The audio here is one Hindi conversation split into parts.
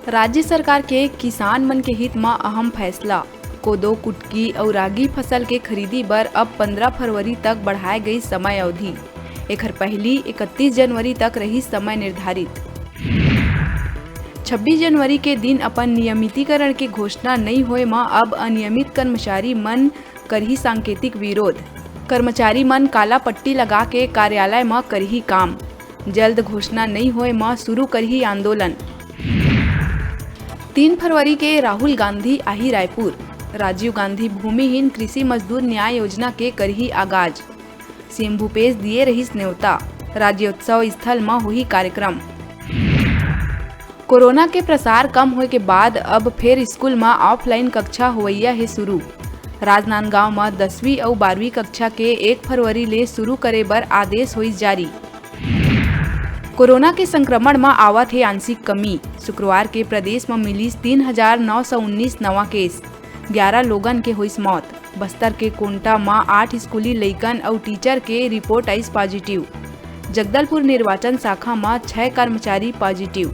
राज्य सरकार के किसान मन के हित में अहम फैसला। कोदो, कुटकी और रागी फसल के खरीदी बर अब 15 फरवरी तक बढ़ाए गई समय अवधि। एकर पहली 31 जनवरी तक रही समय निर्धारित। 26 जनवरी के दिन अपन नियमितीकरण के घोषणा नहीं होए में अब अनियमित कर्मचारी मन करही सांकेतिक विरोध। कर्मचारी मन काला पट्टी लगा के कार्यालय में करही काम। जल्द घोषणा नहीं होए में शुरू करही आंदोलन। 3 फरवरी के राहुल गांधी आही रायपुर। राजीव गांधी भूमिहीन कृषि मजदूर न्याय योजना के करही आगाज। सीएम भूपेश दिए रहीस न्योता। राज्योत्सव स्थल में हुई कार्यक्रम। कोरोना के प्रसार कम होए के बाद अब फिर स्कूल में ऑफलाइन कक्षा होवैया है शुरू। राजनांदगांव में 10वीं और 12वीं कक्षा के 1 फरवरी ले शुरू करे बर आदेश हुई जारी। कोरोना के संक्रमण में आवत है आंशिक कमी। शुक्रवार के प्रदेश में मिली 3,919 नवा केस। 11 लोगन के हुई मौत। बस्तर के कोंटा में 8 स्कूली लइकन और टीचर के रिपोर्ट आई पॉजिटिव। जगदलपुर निर्वाचन शाखा में 6 कर्मचारी पॉजिटिव।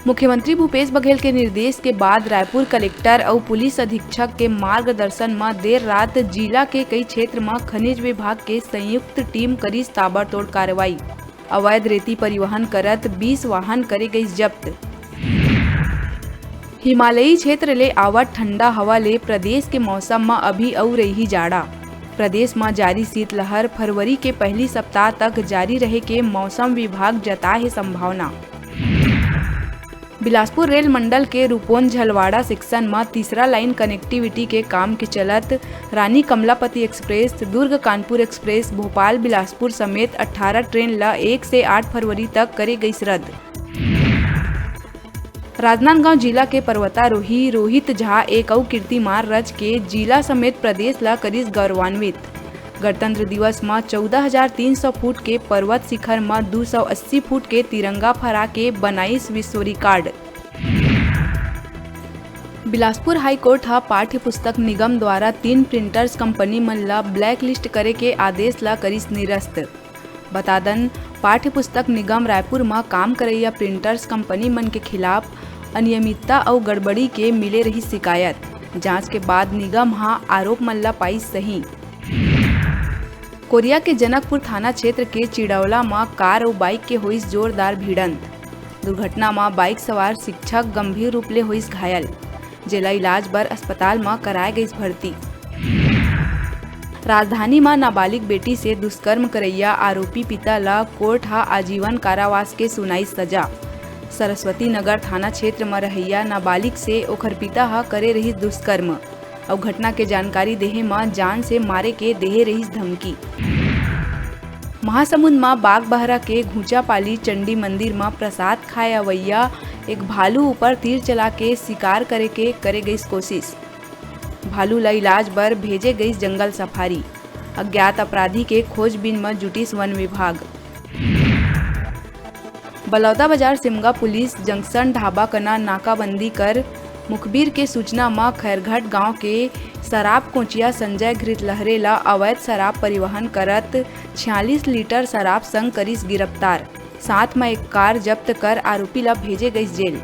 मुख्यमंत्री भूपेश बघेल के निर्देश के बाद रायपुर कलेक्टर और पुलिस अधीक्षक के मार्गदर्शन में देर रात जिला के कई क्षेत्र में खनिज विभाग के संयुक्त टीम करी ताबड़तोड़ कार्रवाई। अवैध रेती परिवहन करत 20 वाहन करे गई जब्त। हिमालयी क्षेत्र ले आवत ठंडा हवा ले प्रदेश के मौसम में अभी और रही जाड़ा। प्रदेश में जारी शीतलहर फरवरी के पहली सप्ताह तक जारी रहे के मौसम विभाग जताए है संभावना। बिलासपुर रेल मंडल के रूपोन झलवाड़ा सेक्शन में तीसरा लाइन कनेक्टिविटी के काम के चलत रानी कमलापति एक्सप्रेस, दुर्ग कानपुर एक्सप्रेस, भोपाल बिलासपुर समेत 18 ट्रेन ला 1 से 8 फरवरी तक करे गई रद्द। राजनांदगांव जिला के पर्वतारोही रोहित झा एक और कीर्तिमान रच के जिला समेत प्रदेश ला करीस गौरवान्वित। गणतंत्र दिवस में 14,300 फुट के पर्वत शिखर में 280 फुट के तिरंगा फहरा के बनाईस विश्व रिकॉर्ड। बिलासपुर हाईकोर्ट हा पाठ्य पुस्तक निगम द्वारा 3 प्रिंटर्स कंपनी मन ला ब्लैक लिस्ट करे के आदेश ला करीस निरस्त। बतादन पाठ्य पुस्तक निगम रायपुर में काम करैया प्रिंटर्स कंपनी मन के खिलाफ अनियमितता और गड़बड़ी के मिले रही शिकायत। जांच के बाद निगम हा आरोप मन ला पाई सही। कोरिया के जनकपुर थाना क्षेत्र के चिड़ौला में कार और बाइक के हुई जोरदार भिड़ंत। दुर्घटना में बाइक सवार शिक्षक गंभीर रूप ले हुई घायल। जिला इलाज बर अस्पताल में कराए गई भर्ती। राजधानी में नाबालिग बेटी से दुष्कर्म करैया आरोपी पिता ला कोर्ट हा आजीवन कारावास के सुनाई सजा। सरस्वती नगर थाना क्षेत्र में रहैया नाबालिग से ओखर पिता हा करे रही दुष्कर्म और घटना के जानकारी देहे में जान से मारे के देहे रही धमकी। महासमुंद में बाग बहरा के घूंचापाली चंडी मंदिर में प्रसाद खाए अवैया एक भालू ऊपर तीर चला के शिकार करे गई कोशिश। भालू ला इलाज बर भेजे गई जंगल सफारी। अज्ञात अपराधी के खोजबीन में जुटिस वन विभाग। बलौदा बाजार सिमगा पुलिस जंक्शन ढाबा कना नाकाबंदी कर मुखबिर के सूचना में खैरघाट गांव के शराब कोचिया संजय घृत लहरे ला अवैध शराब परिवहन करत 46 लीटर शराब संग करीस गिरफ्तार। साथ में एक कार जब्त कर आरोपी ला भेजे गई जेल।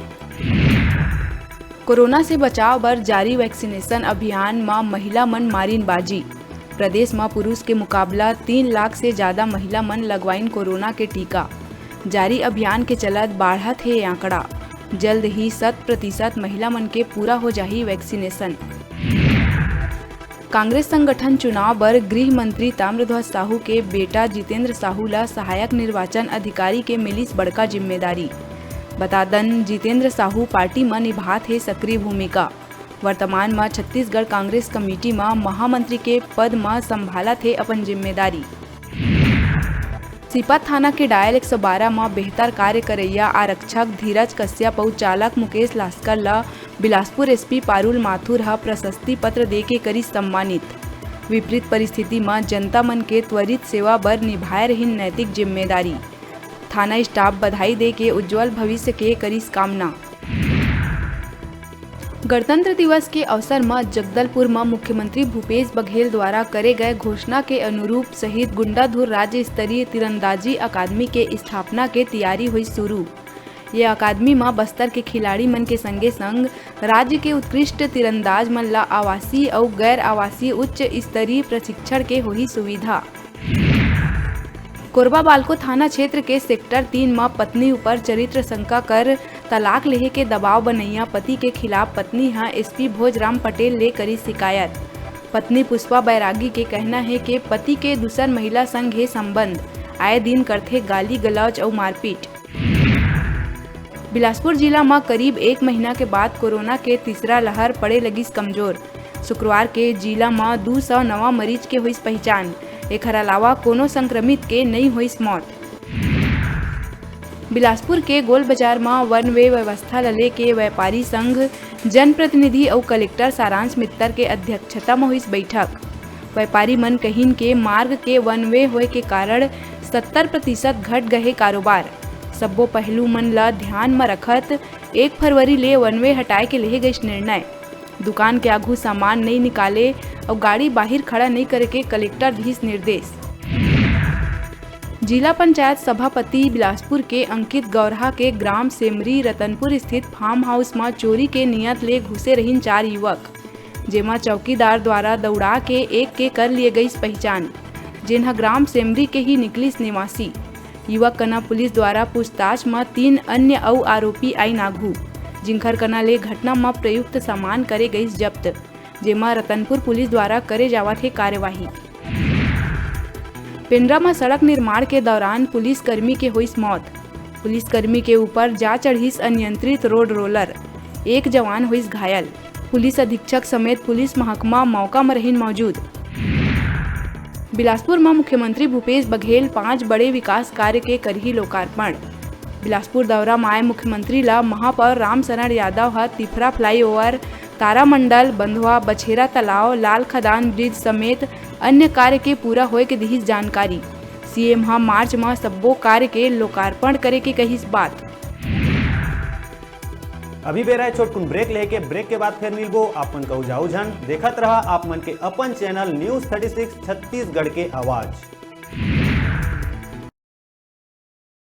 कोरोना से बचाव बर जारी वैक्सीनेशन अभियान में महिला मन मारिन बाजी। प्रदेश में पुरुष के मुकाबला 3 लाख से ज्यादा महिला मन लगवाइन कोरोना के टीका। जारी अभियान के चलत बढ़त है आंकड़ा। जल्द ही 100% महिला मन के पूरा हो जाही वैक्सीनेशन। कांग्रेस संगठन चुनाव बर गृह मंत्री ताम्रध्वज साहू के बेटा जितेंद्र साहू ला सहायक निर्वाचन अधिकारी के मिलिस बड़का जिम्मेदारी। बतादन जितेंद्र साहू पार्टी में निभात है सक्रिय भूमिका। वर्तमान में छत्तीसगढ़ कांग्रेस कमेटी में महामंत्री के पद में संभालत है अपन जिम्मेदारी। सीपत थाना के डायल 112 में बेहतर कार्य करैया आरक्षक धीरज कश्यप और चालक मुकेश लास्कर ला बिलासपुर एसपी पारुल माथुर हा प्रशस्ति पत्र दे के करी सम्मानित। विपरीत परिस्थिति में जनता मन के त्वरित सेवा बर निभाए रही नैतिक जिम्मेदारी। थाना स्टाफ बधाई दे के उज्जवल भविष्य के करीस कामना। गणतंत्र दिवस के अवसर में जगदलपुर में मुख्यमंत्री भूपेश बघेल द्वारा करे गए घोषणा के अनुरूप शहीद गुंडाधुर राज्य स्तरीय तीरंदाजी अकादमी के स्थापना के तैयारी हुई शुरू। ये अकादमी में बस्तर के खिलाड़ी मन के संगे संग राज्य के उत्कृष्ट तीरंदाज मन ला आवासीय और गैर आवासीय उच्च स्तरीय प्रशिक्षण के होही सुविधा। कोरबा बालको थाना क्षेत्र के सेक्टर 3 में पत्नी ऊपर चरित्र शंका कर तलाक लेहे के दबाव बनैया पति के खिलाफ पत्नी हा एसपी भोजराम पटेल ले करी शिकायत। पत्नी पुष्पा बैरागी के कहना है कि पति के दूसर महिला संग है संबंध, आए दिन करथे गाली गलौज और मारपीट। बिलासपुर जिला में करीब 1 महीना के बाद कोरोना के तीसरा लहर पड़े लगिस कमजोर। शुक्रवार के जिला में 209 मरीज के हुई पहचान। एकर अलावा कोनो संक्रमित के नहीं हुई मौत। बिलासपुर के गोल बाजार में वन वे व्यवस्था लले के व्यापारी संघ जनप्रतिनिधि और कलेक्टर सारांश मित्तर के अध्यक्षता में हुई बैठक। व्यापारी मन कहिन के मार्ग के वन वे होए के कारण 70% घट गए कारोबार। सब्बो पहलू मन ला ध्यान में रखत 1 फरवरी ले वन वे हटाए के लिए गई निर्णय। दुकान के आगू सामान नहीं निकाले और गाड़ी बाहर खड़ा नहीं करे के कलेक्टर दिस निर्देश। जिला पंचायत सभापति बिलासपुर के अंकित गौरहा के ग्राम सेमरी रतनपुर स्थित फार्म हाउस में चोरी के नियत ले घुसे रहीन 4 युवक, जेमा चौकीदार द्वारा दौड़ा के एक के कर लिए गई पहचान, जिन्हा ग्राम सेमरी के ही निकलिस निवासी। युवक कना पुलिस द्वारा पूछताछ में 3 अन्य और आरोपी आई नागू, जिनकर कना ले घटना में प्रयुक्त सामान करे गई जब्त, जेमा रतनपुर पुलिस द्वारा करे जावत है कार्यवाही। पेंड्रा में सड़क निर्माण के दौरान पुलिसकर्मी के हुई मौत। पुलिसकर्मी के ऊपर जा चढ़ीस अनियंत्रित रोड रोलर, 1 जवान हुई घायल। पुलिस अधीक्षक समेत पुलिस महकमा मौका में रहीन मौजूद। बिलासपुर में मुख्यमंत्री भूपेश बघेल 5 बड़े विकास कार्य के करही लोकार्पण। बिलासपुर दौरा में आए मुख्यमंत्री ला महापौर रामशरण यादव हा तिफरा फ्लाईओवर, तारामंडल, बंधवा, बछेरा तालाब, लाल खदान ब्रिज समेत अन्य कार्य के पूरा होए के दिहिस जानकारी। सीएम हा मार्च में सब्बो कार्य के लोकार्पण करे के कहिस बात। अभी बेरा छोटकुन ब्रेक लेके ब्रेक के बाद फिर मिलबो। आपन कहू जाऊ झन देखत रहा आप मन के अपन चैनल न्यूज 36 छत्तीसगढ़ के आवाज।